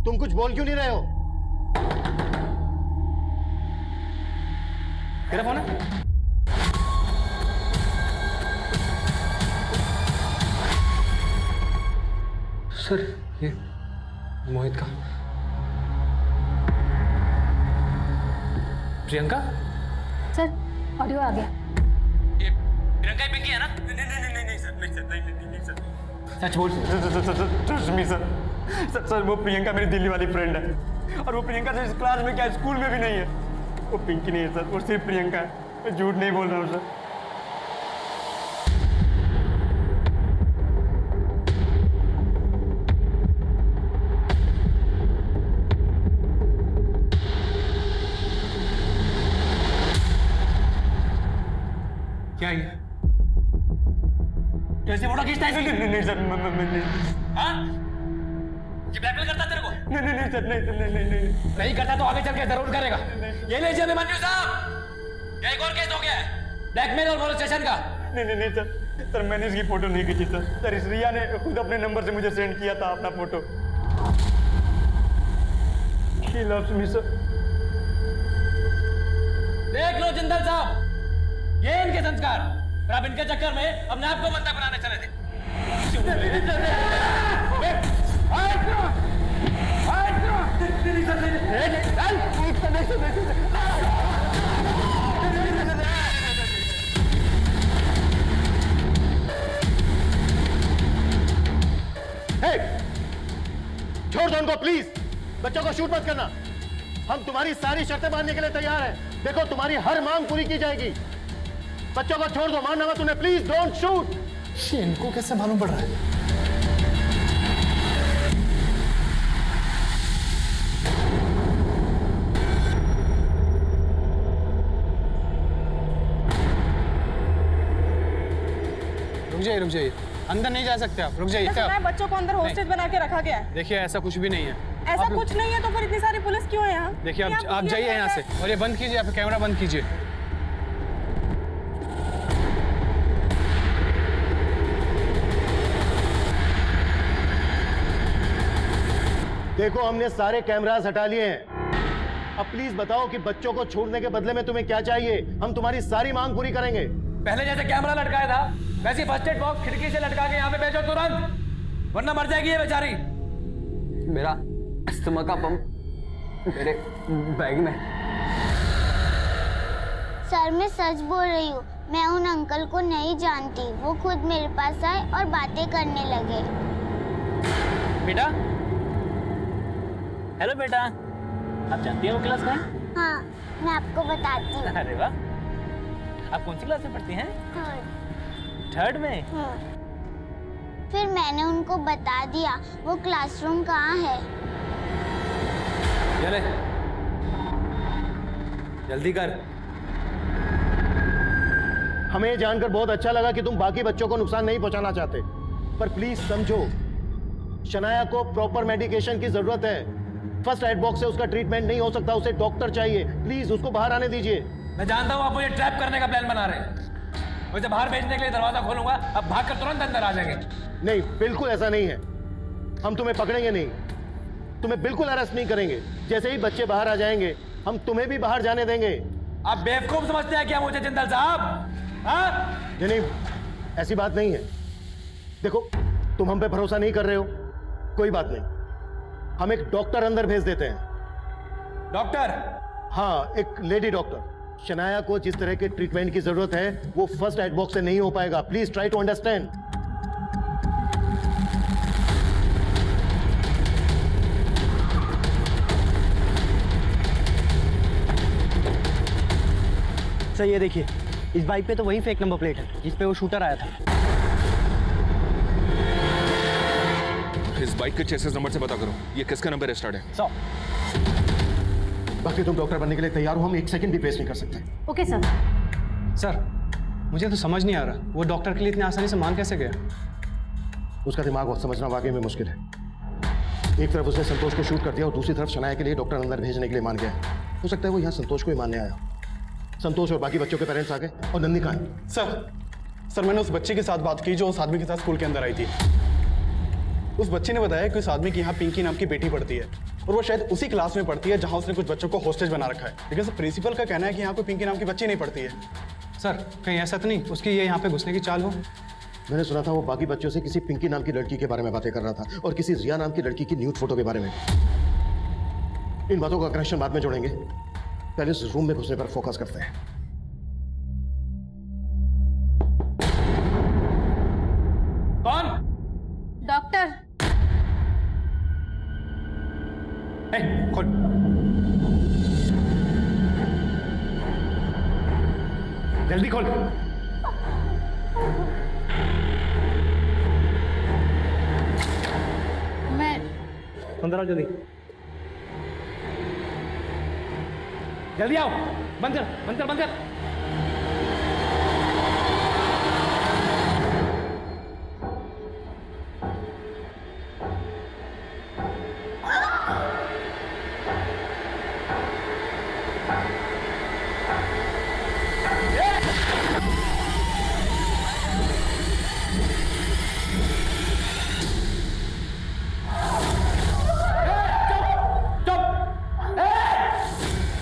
तुम कुछ बोल क्यों नहीं रहे हो? तेरा फोन है? सर ये मोहित का। प्रियंका? सर ऑडियो आ गया। ये प्रियंका ही पिंकी है ना? नहीं सर, नहीं सर, नहीं सर। सच बोल। Trust me sir. सर वो प्रियंका मेरी दिल्ली वाली फ्रेंड है और वो प्रियंका सिर्फ इस क्लास में क्या स्कूल में भी नहीं है। वो पिंकी नहीं है सर, वो सिर्फ प्रियंका है। मैं झूठ नहीं बोल रहा हूँ सर। क्या ये? कैसे फोटो खींचता है? नहीं सर, नहीं हाँ? ये ब्लैकमेल करता तेरे को? नहीं सर, नहीं। नहीं करता तो आगे चल के जरूर करेगा। ये लीजिए अभिमन्यु साहब, ये एक और केस हो गया है, ब्लैकमेल और मोलेस्टेशन का। नहीं सर मैंने इसकी फोटो नहीं खींची सर। इस रिया ने खुद अपने नंबर से मुझे सेंड किया था अपना photo. She loves me sir. देख लो जिंदल साहब, ये इनके संस्कार, और आप इनके चक्कर में अपने आप को बंदा बनाने चले थे। छोड़ दो उनको प्लीज। बच्चों को शूट मत करना। हम तुम्हारी सारी शर्तें मानने के लिए तैयार हैं। देखो तुम्हारी हर मांग पूरी की जाएगी। बच्चों को छोड़ दो, मानना मत उन्हें, प्लीज डोंट शूट। इनको कैसे मालूम पड़ रहा है? रुक जाइए, अंदर नहीं जा सकते आप, रुक जाइए। सुना है बच्चों को अंदर हॉस्टेज बना के रखा गया है। देखिए ऐसा कुछ भी नहीं है। ऐसा कुछ नहीं है तो फिर इतनी सारी पुलिस क्यों है यहाँ? देखिए आप जाइए यहाँ से, और ये बंद कीजिए, आप कैमरा बंद कीजिए। देखो हमने सारे कैमरास हटा लिए हैं। अब प्लीज बताओ कि बच्चों को छोड़ने के बदले में तुम्हें क्या चाहिए? हम तुम्हारी सारी मांग पूरी करेंगे। पहले जैसे कैमरा लटकाया था वैसे फर्स्ट एड बॉक्स खिड़की से लटका के यहाँ पे भेजो तुरंत, वरना मर जाएगी ये बेचारी। मेरा अस्थमा का पंप मेरे बैग में। सर मैं सच बोल रही हूँ, मैं उन अंकल को नहीं जानती। वो खुद मेरे पास आए और बातें करने लगे। बेटा, हेलो बेटा, आप जानती हो वो क्लास कहाँ है? हाँ मैं आपको बताती हूँ। अरे वाह, आप कौन सी क्लास में पढ़ती हैं? थर्ड में? फिर मैंने उनको बता दिया वो क्लासरूम कहाँ है। चले जल्दी कर। हमें ये जानकर बहुत अच्छा लगा कि तुम बाकी बच्चों को नुकसान नहीं पहुंचाना चाहते, पर प्लीज समझो शनाया को प्रॉपर मेडिकेशन की जरूरत है। फर्स्ट एड बॉक्स से उसका ट्रीटमेंट नहीं हो सकता, उसे डॉक्टर चाहिए। प्लीज उसको बाहर आने दीजिए। मैं जानता हूँ आप मुझे ट्रैप करने का प्लान बना रहे हैं। मुझे बाहर भेजने के लिए दरवाजा खोलूंगा, अब भागकर तुरंत अंदर आ जाएंगे। नहीं, बिल्कुल ऐसा नहीं है। हम तुम्हें पकड़ेंगे नहीं, तुम्हें बिल्कुल अरेस्ट नहीं करेंगे। जैसे ही बच्चे बाहर आ जाएंगे हम तुम्हें भी बाहर जाने देंगे। आप बेवकूफ समझते हैं क्या मुझे जिंदल साहब? हाँ? नहीं, ऐसी बात नहीं है। देखो तुम हम पे भरोसा नहीं कर रहे हो, कोई बात नहीं, हम एक डॉक्टर अंदर भेज देते हैं। डॉक्टर? हाँ, एक लेडी डॉक्टर। शनाया को जिस तरह के ट्रीटमेंट की जरूरत है वो फर्स्ट एड बॉक्स से नहीं हो पाएगा। Please try to understand. Sir ये देखिए, इस बाइक पे तो वही फेक नंबर प्लेट है जिस पे वो शूटर आया था। इस बाइक के चेसिस नंबर से पता करो ये किसका नंबर रजिस्टर्ड है। सर बाकी तुम डॉक्टर बनने के लिए तैयार हो, हम एक सेकंड भी वेस्ट नहीं कर सकते। Okay sir. सर मुझे तो समझ नहीं आ रहा, वो डॉक्टर के लिए इतनी आसानी से मान कैसे गया? उसका दिमाग बहुत समझना वाकई में मुश्किल है। एक तरफ उसने संतोष को शूट कर दिया और दूसरी तरफ शनाया के लिए डॉक्टर अंदर भेजने के लिए मान गया। हो सकता है वो यहाँ संतोष को ही मानने आया। संतोष और बाकी बच्चों के पेरेंट्स आ गए। और नंदी कहाँ है? सर मैंने उस बच्चे के साथ बात की जो उस आदमी के साथ स्कूल के अंदर आई थी। उस बच्चे ने बताया कि उस आदमी की यहाँ पिंकी नाम की बेटी पढ़ती है और वो शायद उसी क्लास में पढ़ती है जहां उसने कुछ बच्चों को हॉस्टेज बना रखा है। लेकिन सर प्रिंसिपल का कहना है कि यहाँ कोई पिंकी नाम की बच्ची नहीं पढ़ती है। सर कहीं ऐसा तो नहीं उसकी ये यहाँ पे घुसने की चाल हो? मैंने सुना था वो बाकी बच्चों से किसी पिंकी नाम की लड़की के बारे में बातें कर रहा था और किसी रिया नाम की लड़की की न्यूड फोटो के बारे में। इन बातों का कनेक्शन बाद में जोड़ेंगे, पहले इस रूम में घुसने पर फोकस करते हैं। कौन? डॉक्टर। खोल। जल्दी खोल। मैं अंदर आओ जल्दी। जल्दी आओ, बंद कर बंद कर बंद कर।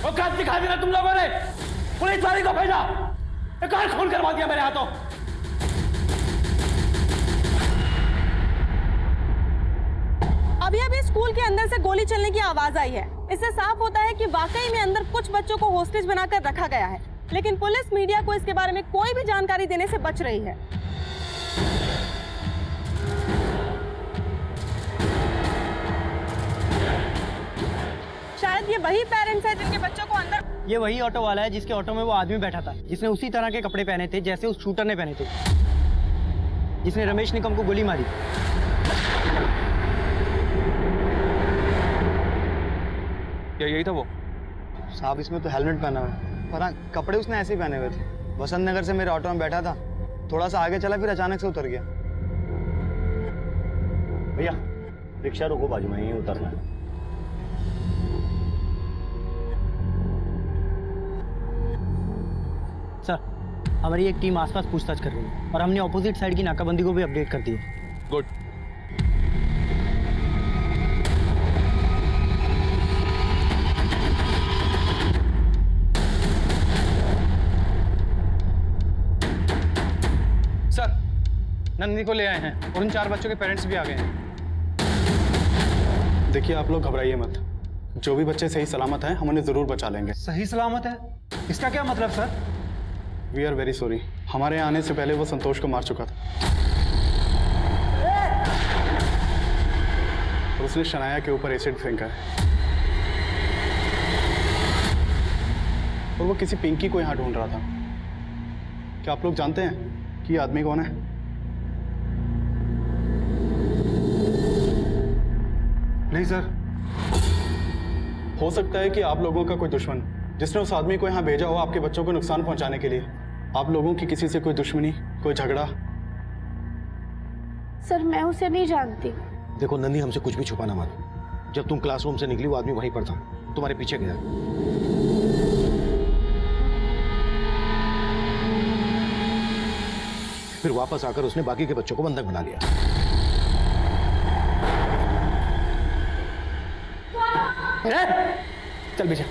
औकात दिखा दी ना तुम लोगों ने, पुलिस वाले को भेजा, एक और खून करवा दिया मेरे हाथों। अभी अभी स्कूल के अंदर से गोली चलने की आवाज आई है। इससे साफ होता है कि वाकई में अंदर कुछ बच्चों को होस्टेज बनाकर रखा गया है, लेकिन पुलिस मीडिया को इसके बारे में कोई भी जानकारी देने से बच रही है। शायद ये वही पेरेंट्स हैं जिनके बच्चों को अंदर। ये वही ऑटो वाला है जिसके ऑटो में वो आदमी बैठा था, जिसने उसी तरह के कपड़े पहने थे जैसे उस शूटर ने पहने थे, जिसने रमेश निकम को गोली मारी। क्या यही था वो? साहब इसमें तो हेलमेट पहना हुआ है, पर हाँ कपड़े उसने ऐसे ही पहने हुए थे। वसंत नगर से मेरे ऑटो में बैठा था, थोड़ा सा आगे चला फिर अचानक से उतर गया। भैया रिक्शा रोको, बाजू में ही उतरना है। सर हमारी एक टीम आसपास पूछताछ कर रही है और हमने ऑपोजिट साइड की नाकाबंदी को भी अपडेट कर दी है। गुड। सर नंदिनी को ले आए हैं और उन 4 बच्चों के पेरेंट्स भी आ गए हैं। देखिए आप लोग घबराइए मत, जो भी बच्चे सही सलामत हैं हम उन्हें जरूर बचा लेंगे। सही सलामत है? इसका क्या मतलब sir? We are very sorry, हमारे यहाँ आने से पहले वो संतोष को मार चुका था और उसने शनाया के ऊपर एसिड फेंका है और वो किसी पिंकी को यहाँ ढूंढ रहा था। क्या आप लोग जानते हैं कि ये आदमी कौन है? नहीं सर। हो सकता है कि आप लोगों का कोई दुश्मन जिसने उस आदमी को यहाँ भेजा हो आपके बच्चों को नुकसान पहुंचाने के लिए। आप लोगों की किसी से कोई दुश्मनी, कोई झगड़ा? सर मैं उसे नहीं जानती। देखो नंदी, हमसे कुछ भी छुपाना मत। जब तुम क्लासरूम से निकली वो आदमी वहीं पर था, तुम्हारे पीछे गया। फिर वापस आकर उसने बाकी के बच्चों को बंधक बना लिया। चल बेटा।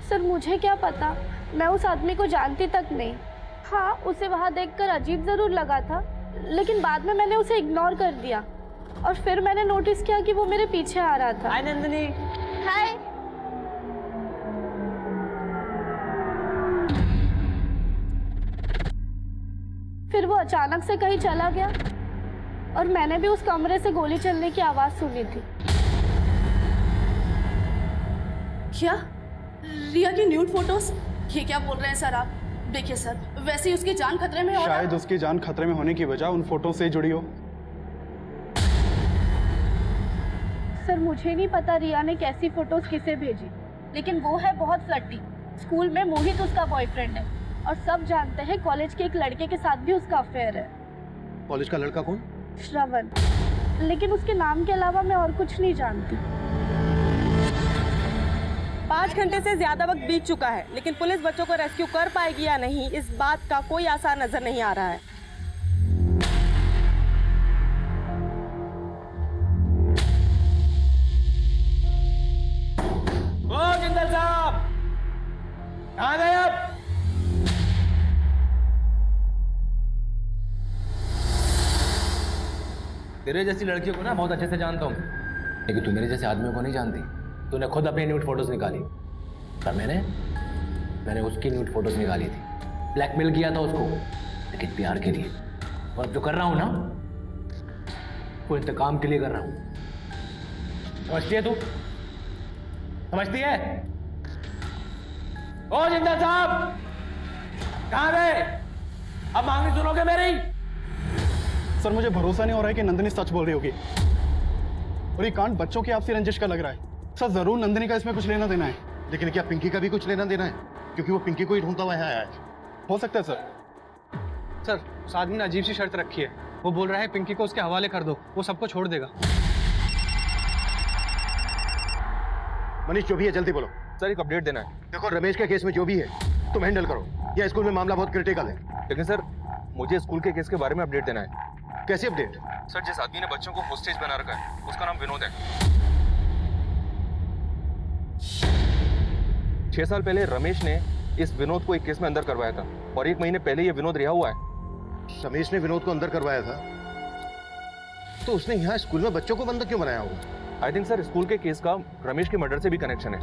सर मुझे क्या पता, मैं उस आदमी को जानती तक नहीं। हाँ उसे वहाँ देखकर अजीब जरूर लगा था, लेकिन बाद में मैंने उसे इग्नोर कर दिया और फिर मैंने नोटिस किया कि वो मेरे पीछे आ रहा था। हाय नंदिनी। हाय। फिर वो अचानक से कहीं चला गया और मैंने भी उस कमरे से गोली चलने की आवाज सुनी थी। क्या रिया की न्यूड फोटोज? ये क्या बोल रहे हैं सर आप? देखिए सर, वैसे ही उसकी जान खतरे में है। शायद उसकी जान खतरे में होने की वजह उन फोटो से जुड़ी हो। सर मुझे नहीं पता रिया ने कैसी फोटोज किसे भेजी, लेकिन वो है बहुत फ्लर्टी। स्कूल में मोहित उसका बॉयफ्रेंड है और सब जानते हैं कॉलेज के एक लड़के के साथ भी उसका अफेयर है। कॉलेज का लड़का कौन? श्रवण। लेकिन उसके नाम के अलावा मैं और कुछ नहीं जानती। 5 घंटे से ज्यादा वक्त बीत चुका है, लेकिन पुलिस बच्चों को रेस्क्यू कर पाएगी या नहीं, इस बात का कोई आसार नजर नहीं आ रहा है। तेरे जैसी लड़कियों को ना बहुत अच्छे से जानता हूँ, लेकिन तू मेरे जैसे आदमियों को नहीं जानती। तूने खुद अपनी न्यूड फोटोज निकाली पर मैंने उसकी न्यूड फोटोज निकाली थी। ब्लैकमेल किया था उसको, लेकिन प्यार के लिए। और अब जो कर रहा हूँ ना, वो इंतकाम के लिए कर रहा हूँ। समझती है तू? समझती है? ओ जिंदल साहब, कहाँ गए? अब मांगनी सुनोगे मेरी? सर मुझे भरोसा नहीं हो रहा है कि नंदिनी सच बोल रही होगी, और ये कांड बच्चों की आपसी रंजिश का लग रहा है। सर जरूर नंदिनी का इसमें कुछ लेना देना है। लेकिन क्या पिंकी का भी कुछ लेना देना है? क्योंकि वो पिंकी को ही ढूंढता हुआ यहाँ आया है। हो सकता है सर। सर उस आदमी ने अजीब सी शर्त रखी है। वो बोल रहा है पिंकी को उसके हवाले कर दो, वो सबको छोड़ देगा। मनीष, जो भी है जल्दी बोलो। सर एक अपडेट देना है। देखो, रमेश के केस में जो भी है तुम हैंडल करो। यह स्कूल में मामला बहुत क्रिटिकल है। लेकिन सर मुझे स्कूल के केस के बारे में अपडेट देना है। कैसी अपडेट? सर जिस आदमी ने बच्चों को होस्टेज बना रखा है उसका नाम विनोद है। 6 साल पहले रमेश ने इस विनोद को एक केस में अंदर करवाया था, और 1 महीने पहले ये विनोद रिहा हुआ है। रमेश ने विनोद को अंदर करवाया था, तो उसने यहाँ स्कूल में बच्चों को बंधक क्यों बनाया होगा? आई थिंक सर स्कूल के केस का रमेश के मर्डर से भी कनेक्शन है।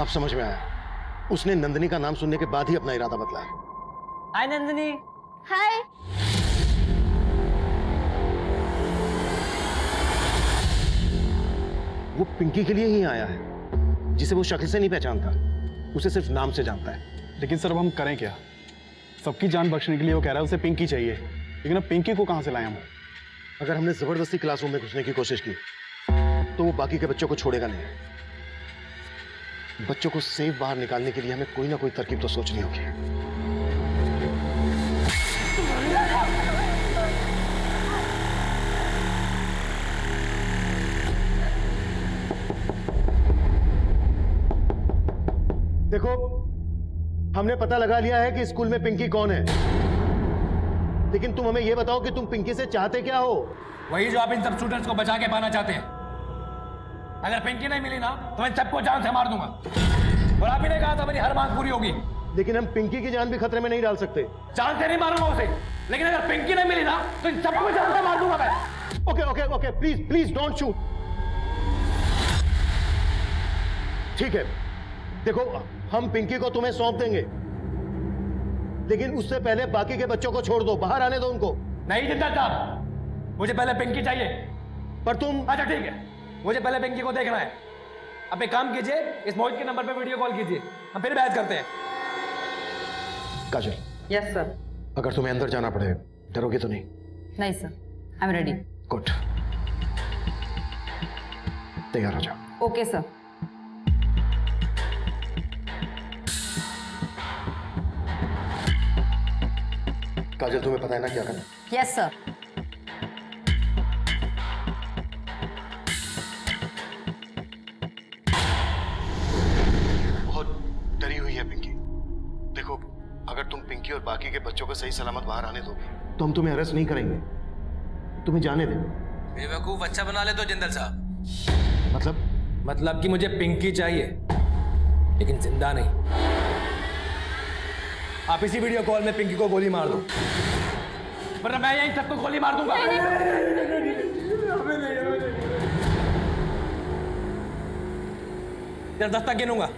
अब समझ में आया, उसने नंदिनी का नाम सुनने के बाद ही अपना इरादा बदला है। हाय नंदिनी। हाय। वो पिंकी के लिए ही आया है, जिसे वो शक्ल से नहीं पहचानता, उसे सिर्फ नाम से जानता है। लेकिन सर अब हम करें क्या? सबकी जान बख्शने के लिए वो कह रहा है उसे पिंकी चाहिए, लेकिन अब पिंकी को कहाँ से लाएं हम? अगर हमने जबरदस्ती क्लासरूम में घुसने की कोशिश की तो वो बाकी के बच्चों को छोड़ेगा नहीं। बच्चों को सेफ बाहर निकालने के लिए हमें कोई ना कोई तरकीब तो सोचनी होगी। देखो, हमने पता लगा लिया है कि स्कूल में पिंकी कौन है, लेकिन तुम हमें यह बताओ कि तुम पिंकी से चाहते क्या हो? वही जो आप इन सब स्टूडेंट्स को बचा के पाना चाहते हैं। अगर पिंकी नहीं मिली ना तो मैं सबको जान से मार दूंगा, और आप ही ने कहा था मेरी हर मांग पूरी होगी। लेकिन हम पिंकी की जान भी खतरे में नहीं डाल सकते। जान से नहीं मारूंगा उसे, लेकिन अगर पिंकी नहीं मिली ना तो इन सबको जान से मार दूंगा मैं। Okay okay okay, please please don't shoot. ठीक है, देखो हम पिंकी को तुम्हें सौंप देंगे, लेकिन उससे पहले बाकी के बच्चों को छोड़ दो, बाहर आने दो उनको। नहीं जिंदल साहब, मुझे पहले पिंकी चाहिए। पर तुम... अच्छा ठीक है, मुझे पहले पिंकी को देखना है। अब एक काम कीजिए, इस मोहित के नंबर पे वीडियो कॉल कीजिए, हम फिर बहस करते हैं। काजल। Yes sir. अगर तुम्हें अंदर जाना पड़े, डरोगे तो नहीं? नहीं sir, I am ready. Good, तैयार हो जाओ। Okay sir. काजल, तुम्हें पता है ना क्या करना? Yes sir. बहुत डरी हुई है पिंकी। देखो, अगर तुम पिंकी और बाकी के बच्चों को सही सलामत बाहर आने दोगे तो हम तुम्हें अरेस्ट नहीं करेंगे, तुम्हें जाने देंगे। बेवकूफ अच्छा बना ले तो जिंदल साहब। मतलब कि मुझे पिंकी चाहिए, लेकिन जिंदा नहीं। आप इसी वीडियो कॉल में पिंकी को गोली मार दो, वरना मैं यहीं सबको गोली मार दूंगा। तेरा 10 तक गिनूंगा,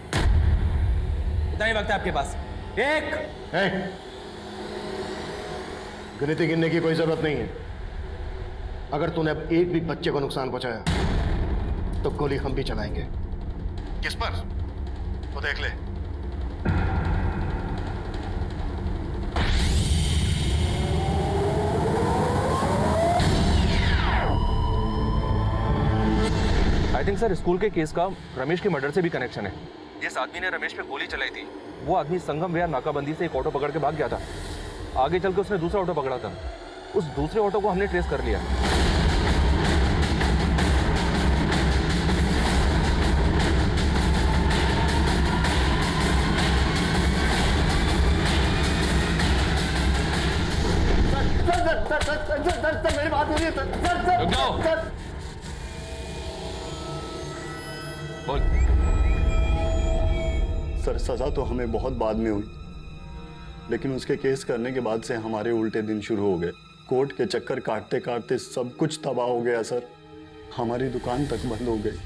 इतना ही वक्त है आपके पास। 1। गिनती गिनने की कोई जरूरत नहीं है। अगर तूने अब एक भी बच्चे को नुकसान पहुंचाया तो गोली हम भी चलाएंगे। किस पर? वो देख ले। आई थिंक सर स्कूल के केस का रमेश के मर्डर से भी कनेक्शन है। जिस आदमी ने रमेश पे गोली चलाई थी वो आदमी संगम विहार नाकाबंदी से एक ऑटो पकड़ के भाग गया था। आगे चल के उसने दूसरा ऑटो पकड़ा था, उस दूसरे ऑटो को हमने ट्रेस कर लिया। सर सुनिए सर रुक जाओ। सर बोल। सर सज़ा तो हमें बहुत बाद में हुई, लेकिन उसके केस करने के बाद से हमारे उल्टे दिन शुरू हो गए। कोर्ट के चक्कर काटते काटते सब कुछ तबाह हो गया सर। हमारी दुकान तक बंद हो गई।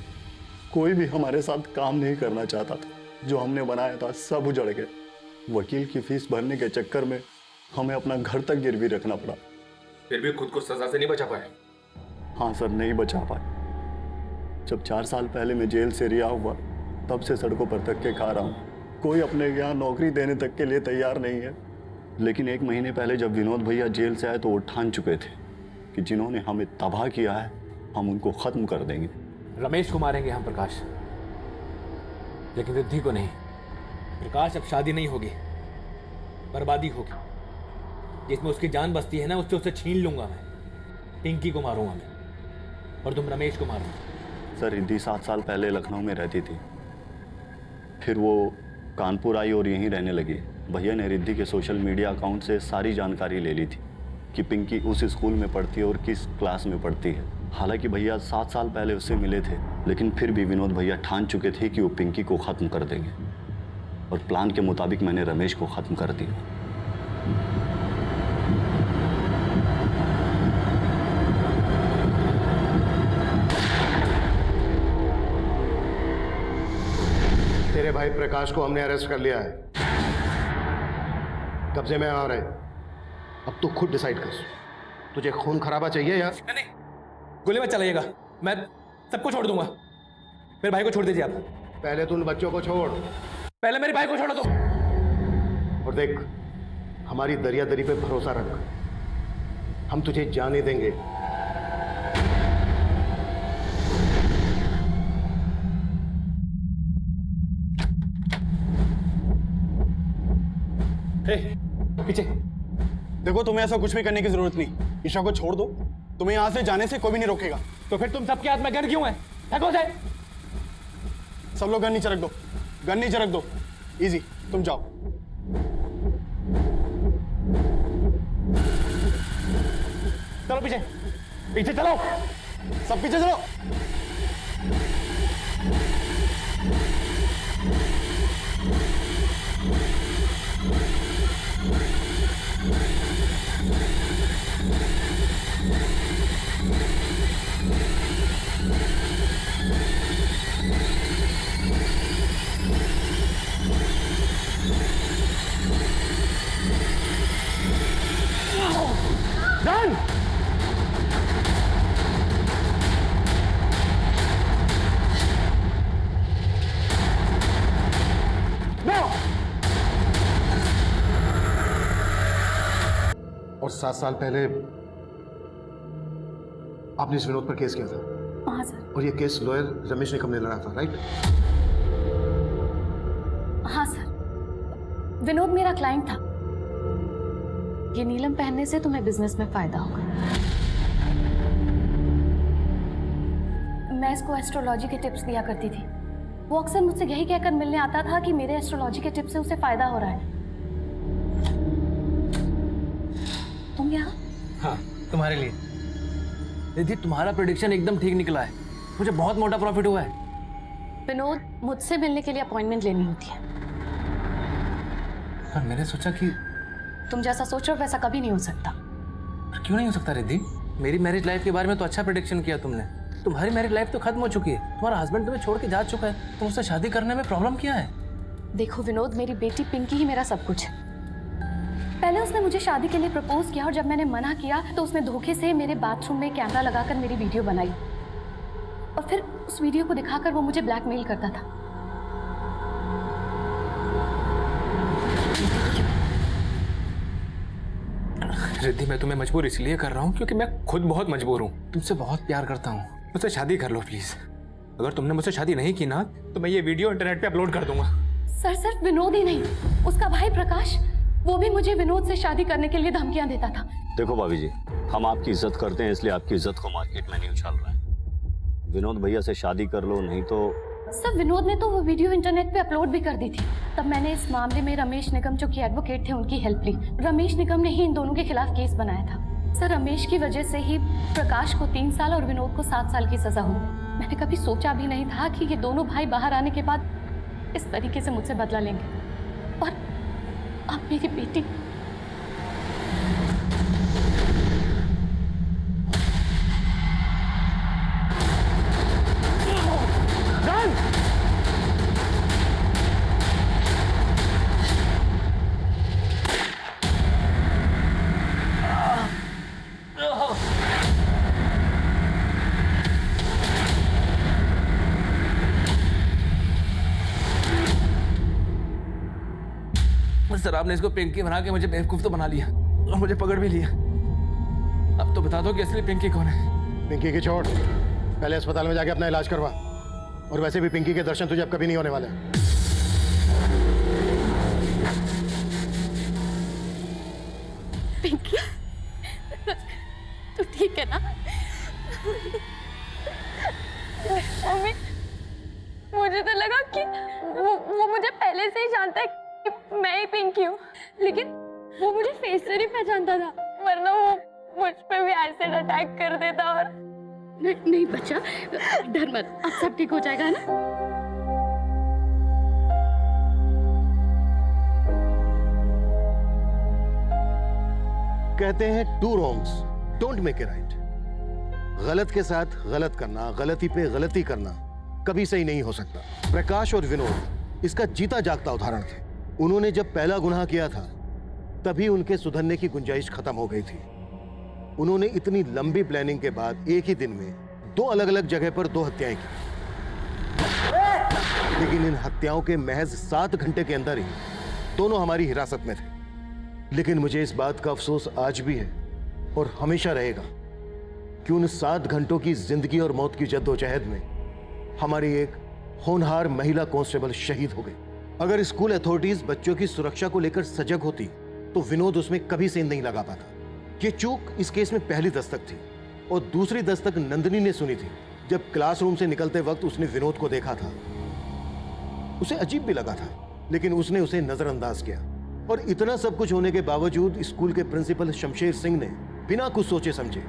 कोई भी हमारे साथ काम नहीं करना चाहता था। जो हमने बनाया था सब उजड़ गए। वकील की फीस भरने के चक्कर में हमें अपना घर तक गिरवी रखना पड़ा। फिर भी खुद को सजा से नहीं बचा पाए। हाँ सर, नहीं बचा पाए। जब 4 साल पहले मैं जेल से रिहा हुआ, तब से सड़कों पर धक्के खा रहा हूँ। कोई अपने यहाँ नौकरी देने तक के लिए तैयार नहीं है। लेकिन 1 महीने पहले जब विनोद भैया जेल से आए तो वो ठान चुके थे कि जिन्होंने हमें तबाह किया है हम उनको खत्म कर देंगे। रमेश को मारेंगे हम प्रकाश, लेकिन रिद्धि को नहीं। प्रकाश अब शादी नहीं होगी, बर्बादी होगी। जिसमें उसकी जान बसती है ना, उससे उसे छीन लूंगा मैं। पिंकी को मारूंगा मैं, और तुम रमेश को मारूंगा। सर रिद्धि 7 साल पहले लखनऊ में रहती थी, फिर वो कानपुर आई और यहीं रहने लगी। भैया ने रिद्धि के सोशल मीडिया अकाउंट से सारी जानकारी ले ली थी कि पिंकी उस स्कूल में पढ़ती है और किस क्लास में पढ़ती है। हालांकि भैया 7 साल पहले उससे मिले थे, लेकिन फिर भी विनोद भैया ठान चुके थे कि वो पिंकी को ख़त्म कर देंगे, और प्लान के मुताबिक मैंने रमेश को ख़त्म कर दिया। तेरे भाई प्रकाश को हमने अरेस्ट कर लिया है, कब्जे में आ रहे। अब तू खुद डिसाइड कर, तुझे खून खराबा चाहिए या नहीं, गोली मत चलाइएगा, मैं सबको छोड़ दूंगा। मेरे भाई को छोड़ दीजिए आप। पहले तू उन बच्चों को छोड़, पहले मेरे भाई को छोड़ो तो। और देख, हमारी दरिया दरी पे भरोसा रख, हम तुझे जाने देंगे। पीछे देखो, तुम्हें ऐसा कुछ भी करने की जरूरत नहीं। ईशा को छोड़ दो, तुम्हें यहाँ से जाने से कोई भी नहीं रोकेगा। तो फिर तुम सबके हाथ में गन क्यों है? फेंको से। सब लोग गन नीचे रख दो, गन नीचे रख दो। इजी, तुम जाओ। चलो पीछे, पीछे चलो, सब पीछे चलो। Done! और 7 साल पहले आपने इस विनोद पर केस किया था। हाँ सर। और ये केस लॉयर रमेश निकम ने लड़ा था, राइट? हाँ सर, विनोद मेरा क्लाइंट था। ये नीलम पहनने से तुम्हें बिजनेस में फायदा होगा। मैं इसको एस्ट्रोलॉजी के टिप्स दिया करती थी। वो अक्सर मुझसे यही कहकर मिलने आता था कि मेरे एस्ट्रोलॉजी के टिप्स से उसे फायदा हो रहा है। तुम यहाँ? हाँ, तुम्हारे लिए। दीदी, तुम्हारा प्रेडिक्शन एकदम ठीक निकला है। मुझे बहुत मोटा प्रॉफिट हुआ है। विनोद, मुझसे मिलने के लिए अपॉइंटमेंट लेनी होती है। पर मैंने सोचा कि तुम जैसा सोच रहे हो वैसा कभी नहीं हो सकता। क्यों नहीं हो सकता रिद्धि? मेरी मैरिज लाइफ के बारे में तो अच्छा प्रेडिक्शन किया तुमने। तुम्हारी मैरिज लाइफ तो खत्म हो चुकी है। तुम्हारा हस्बैंड तुम्हें छोड़ के जा चुका है। तुम उससे शादी करने में प्रॉब्लम क्या है? देखो विनोद, मेरी बेटी पिंकी ही मेरा सब कुछ है। पहले उसने मुझे शादी के लिए प्रपोज किया, और जब मैंने मना किया तो उसने धोखे से मेरे बाथरूम में कैमरा लगाकर मेरी वीडियो बनाई, और फिर उस वीडियो को दिखाकर वो मुझे ब्लैकमेल करता था। रिद्धि, मैं तुम्हें मजबूर इसलिए कर रहा हूँ क्योंकि मैं खुद बहुत मजबूर हूँ। तुमसे बहुत प्यार करता हूँ। मुझसे शादी कर लो प्लीज। अगर तुमने मुझसे शादी नहीं की ना, तो मैं ये वीडियो इंटरनेट पे अपलोड कर दूंगा। सर, सिर्फ विनोद ही नहीं, उसका भाई प्रकाश, वो भी मुझे विनोद से शादी करने के लिए धमकियां देता था। देखो भाभी जी, हम आपकी इज्जत करते हैं, इसलिए आपकी इज्जत को मार्केट में नहीं उछाल रहे हैं। विनोद भैया से शादी कर लो, नहीं तो। सर, विनोद ने तो वो वीडियो इंटरनेट पे अपलोड भी कर दी थी। तब मैंने इस मामले में रमेश निगम, जो कि एडवोकेट थे, उनकी हेल्प ली। रमेश निगम ने ही इन दोनों के खिलाफ केस बनाया था। सर, रमेश की वजह से ही प्रकाश को 3 साल और विनोद को 7 साल की सजा हुई। मैंने कभी सोचा भी नहीं था कि ये दोनों भाई बाहर आने के बाद इस तरीके से मुझसे बदला लेंगे। और अब मेरी बेटी सर आपने इसको पिंकी बना के मुझे बेवकूफ तो बना लिया और मुझे पकड़ भी लिया। अब तो बता दो कि असली पिंकी कौन है। पिंकी की छोड़, पहले अस्पताल में जाके अपना इलाज करवा। और वैसे भी पिंकी के दर्शन तुझे अब कभी नहीं होने वाले। पिंकी, तू ठीक है ना? मम्मी, मुझे तो लगा कि वो मुझे पहले से ही जानता है कि मैं ही पिंकी हूँ, लेकिन वो मुझे फेस से नहीं पहचानता था, वरना वो मुझ पे भी एसिड अटैक कर देता। और नहीं बच्चा, डर मत, अब सब ठीक हो जाएगा ना। कहते हैं 2 wrongs don't make a right। गलत के साथ गलत करना, गलती पे गलती करना कभी सही नहीं हो सकता। प्रकाश और विनोद इसका जीता जागता उदाहरण थे। उन्होंने जब पहला गुनाह किया था तभी उनके सुधरने की गुंजाइश खत्म हो गई थी। उन्होंने इतनी लंबी प्लानिंग के बाद एक ही दिन में 2 अलग अलग जगह पर 2 हत्याएं की, लेकिन इन हत्याओं के महज 7 घंटे के अंदर ही दोनों हमारी हिरासत में थे। लेकिन मुझे इस बात का अफसोस आज भी है और हमेशा रहेगा कि उन 7 घंटों की जिंदगी और मौत की जद्दोजहद में हमारी एक होनहार महिला कांस्टेबल शहीद हो गई। अगर स्कूल अथॉरिटीज बच्चों की सुरक्षा को लेकर सजग होती तो विनोद उसमें कभी सेंध नहीं लगा पाता। ये चूक इस केस में पहली दस्तक थी और दूसरी दस्तक नंदिनी ने सुनी थी जब क्लासरूम से निकलते वक्त उसने विनोद को देखा था। उसे अजीब भी लगा था, लेकिन उसने उसे नजरअंदाज किया। और इतना सब कुछ होने के बावजूद स्कूल के प्रिंसिपल शमशेर सिंह ने बिना कुछ सोचे समझे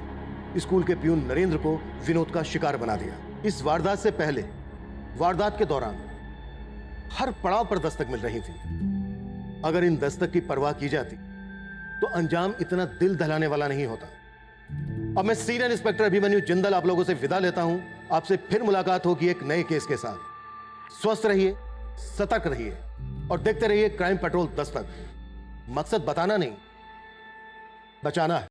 स्कूल के प्यून नरेंद्र को विनोद का शिकार बना दिया। इस वारदात से पहले, वारदात के दौरान हर पड़ाव पर दस्तक मिल रही थी। अगर इन दस्तक की परवाह की जाती तो अंजाम इतना दिल दहलाने वाला नहीं होता। अब मैं सीनियर इंस्पेक्टर अभिमन्यु जिंदल आप लोगों से विदा लेता हूं। आपसे फिर मुलाकात होगी एक नए केस के साथ। स्वस्थ रहिए, सतर्क रहिए और देखते रहिए क्राइम पेट्रोल दस्तक। मकसद बताना नहीं, बचाना है।